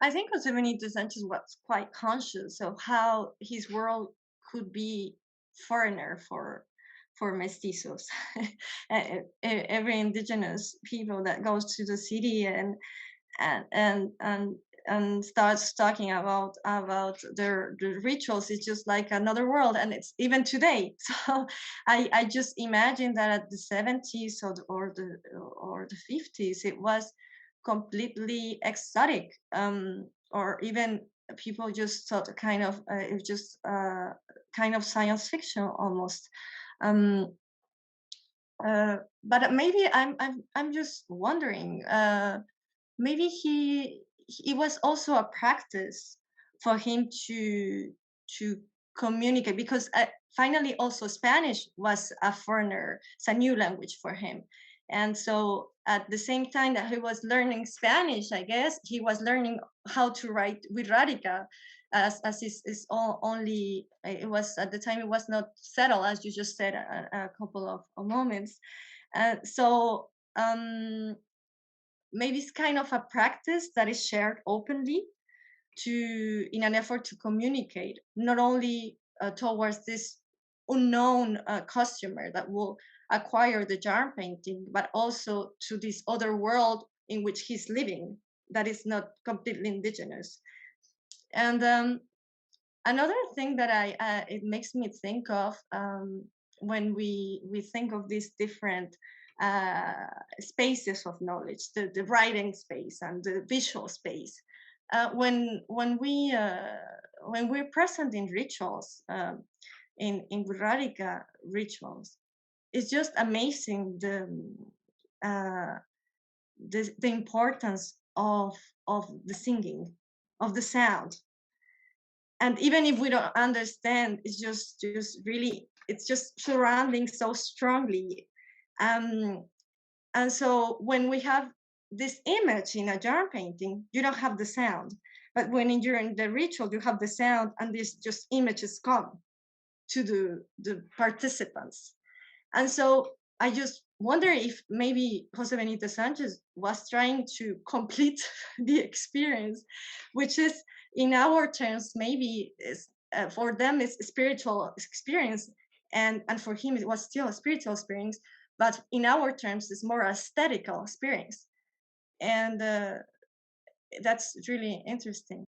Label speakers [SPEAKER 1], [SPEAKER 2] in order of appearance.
[SPEAKER 1] I think José Benítez Sánchez was quite conscious of how his world could be foreigner for mestizos. Every indigenous people that goes to the city and and and and starts talking about their rituals, it's just like another world, and it's even today. So I just imagine that at the 70s or the 50s it was completely exotic, or even people just thought kind of it was just kind of science fiction almost. um, but maybe I'm just wondering, maybe it was also a practice for him to communicate, because finally also Spanish was a foreigner, it's a new language for him. And so at the same time that he was learning Spanish, I guess he was learning how to write Wixárika, as is all, only it was at the time it was not settled, as you just said a couple of moments. So maybe it's kind of a practice that is shared openly to in an effort to communicate not only towards this unknown customer that will acquire the jar painting, but also to this other world in which he's living that is not completely indigenous. And another thing that I it makes me think of, when we think of these different spaces of knowledge, the writing space and the visual space, when we're present in rituals, in Wixárika rituals, it's just amazing uh, the importance of the singing, of the sound. And even if we don't understand, it's just really, it's just surrounding so strongly. um and so when we have this image in a jar painting, you don't have the sound, but when you're in the ritual, you have the sound, and these just images come to the participants. And so I just wonder if maybe Jose Benitez Sanchez was trying to complete the experience, which is, in our terms, maybe is for them it's a spiritual experience, and for him it was still a spiritual experience, but in our terms it's more aesthetical experience. And that's really interesting.